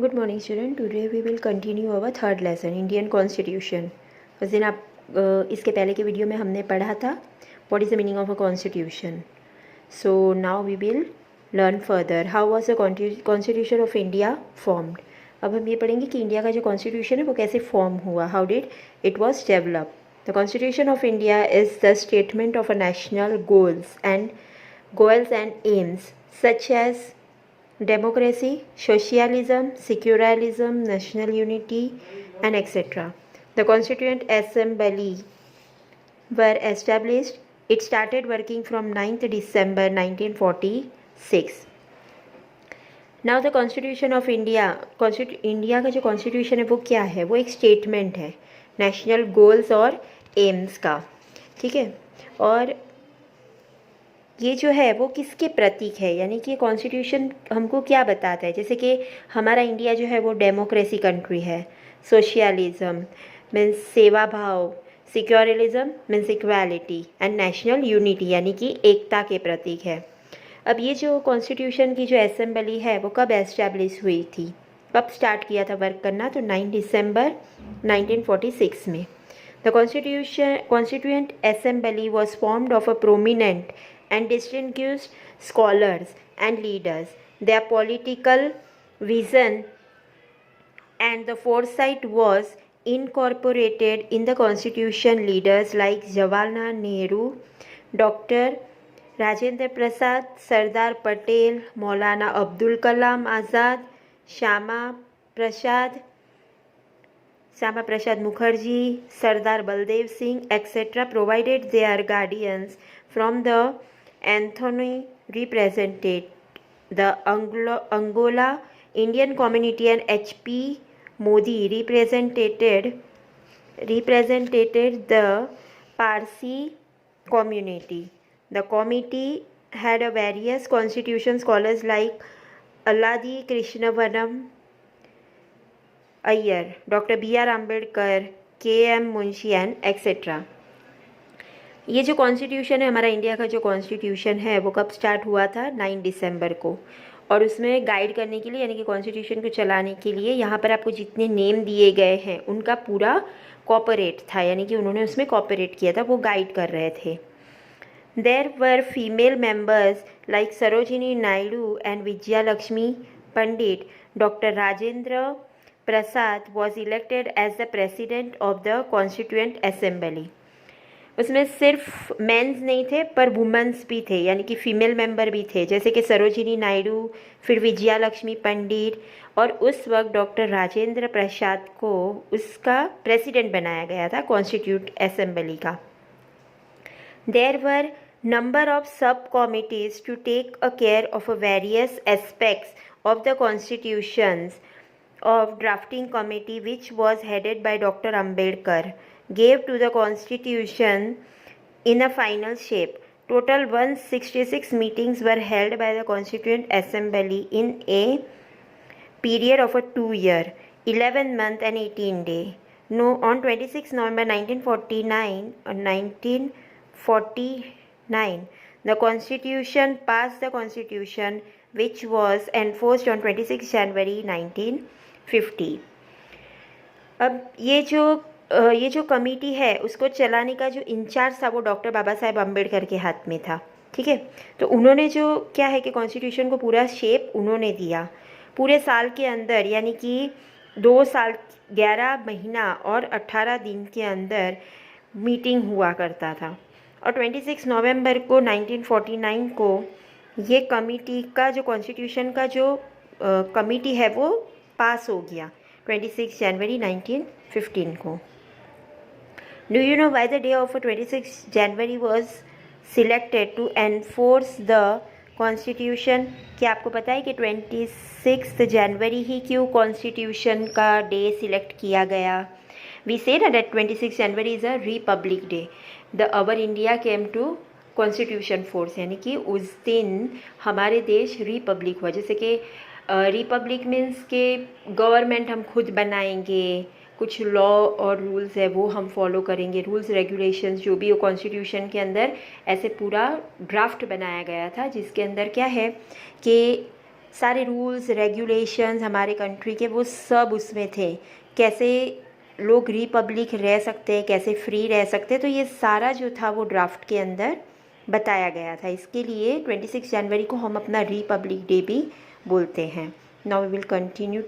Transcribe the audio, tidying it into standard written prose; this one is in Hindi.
Good morning student. Today we will continue our third lesson Indian Constitution. उस दिन आप इसके पहले के वीडियो में हमने पढ़ा था What is the meaning of a constitution. So now we will learn further how was the Constitution of India formed. अब हम ये पढ़ेंगे कि इंडिया का जो कॉन्स्टिट्यूशन है वो कैसे फॉर्म हुआ. How did it was developed. The Constitution of India is the statement of a national goals and aims such as democracy, socialism, secularism, national unity, and etc. The Constituent Assembly were established. It started working from 9th December 1946. Now the Constitution of India, India का जो कॉन्स्टिट्यूशन है वो क्या है, वो एक स्टेटमेंट है नेशनल गोल्स और एम्स का, ठीक है. और ये जो है वो किसके प्रतीक है, यानी कि कॉन्स्टिट्यूशन हमको क्या बताता है. जैसे कि हमारा इंडिया जो है वो डेमोक्रेसी कंट्री है, सोशलिज्म मीन्स सेवा भाव, secularism means equality and national unity यानी कि एकता के प्रतीक है. अब ये जो कॉन्स्टिट्यूशन की जो असेंबली है वो कब एस्टैब्लिश हुई थी, कब स्टार्ट किया था वर्क करना, तो 9 दिसंबर 1946 में. The constituent assembly was formed of a prominent and distinguished scholars and leaders. Their political vision and the foresight was incorporated in the constitution. Leaders like Jawaharlal Nehru, Dr. Rajendra Prasad, Sardar Patel, Maulana Abdul Kalam Azad, Shama Prasad Mukherjee, Sardar Baldev Singh, etc. provided their guardians from the Anthony represented the Angola Indian community and H.P. Modi represented the Parsi community. The committee had a various constitution scholars like Alladi Krishnavanam Iyer, Dr. B.R. Ambedkar, K.M. Munshi and etc. ये जो कॉन्स्टिट्यूशन है, हमारा इंडिया का जो कॉन्स्टिट्यूशन है वो कब स्टार्ट हुआ था, 9 दिसंबर को. और उसमें गाइड करने के लिए यानी कि कॉन्स्टिट्यूशन को चलाने के लिए यहाँ पर आपको जितने नेम दिए गए हैं उनका पूरा कॉपरेट था, यानी कि उन्होंने उसमें कॉपरेट किया था, वो गाइड कर रहे थे. There were female members like Sarojini Naidu and Vijaya Lakshmi Pandit. Doctor Rajendra Prasad was elected as the president of the constituent assembly. उसमें सिर्फ मेंस नहीं थे पर वुमेंस भी थे, यानी कि फीमेल मेंबर भी थे, जैसे कि सरोजिनी नायडू, फिर विजया लक्ष्मी पंडित, और उस वक्त डॉक्टर राजेंद्र प्रसाद को उसका प्रेसिडेंट बनाया गया था कॉन्स्टिट्यूट असेंबली का. There were number of sub committees to take a care of a various aspects of the constitutions of drafting committee which was headed by Dr. Ambedkar gave to the constitution in a final shape. Total 166 meetings were held by the Constituent Assembly in a period of a 2 year, 11 month and 18 day. No, on 26 November 1949, the Constitution passed the Constitution which was enforced on 26 January 1950. अब ये जो कमेटी है उसको चलाने का जो इंचार्ज था वो डॉक्टर बाबा साहेब अम्बेडकर के हाथ में था, ठीक है. तो उन्होंने जो क्या है कि कॉन्स्टिट्यूशन को पूरा शेप उन्होंने दिया पूरे साल के अंदर, यानी कि 2 साल 11 महीना और 18 दिन के अंदर मीटिंग हुआ करता था. और 26 नवंबर को 1949 को ये कमेटी का जो कॉन्स्टिट्यूशन का जो कमेटी है वो पास हो गया 26 जनवरी 1915 को. Do you know why the day of 26 January was selected to enforce the constitution. क्या आपको पता है कि 26 जनवरी ही क्यों कॉन्स्टिट्यूशन का डे सिलेक्ट किया गया. We say that 26 January is a republic day. Our India came to constitution force, यानी कि उस दिन हमारे देश रिपब्लिक हुआ. जैसे कि रिपब्लिक मीन्स के गवर्नमेंट हम खुद बनाएंगे, कुछ लॉ और रूल्स है वो हम फॉलो करेंगे, रूल्स रेगुलेशंस जो भी हो कॉन्स्टिट्यूशन के अंदर ऐसे पूरा ड्राफ्ट बनाया गया था जिसके अंदर क्या है कि सारे रूल्स रेगुलेशंस हमारे कंट्री के वो सब उसमें थे, कैसे लोग रिपब्लिक रह सकते हैं, कैसे फ्री रह सकते हैं, तो ये सारा जो था वो ड्राफ्ट के अंदर बताया गया था। इसके लिए 26 जनवरी को हम अपना रिपब्लिक डे भी बोलते हैं। Now we will continue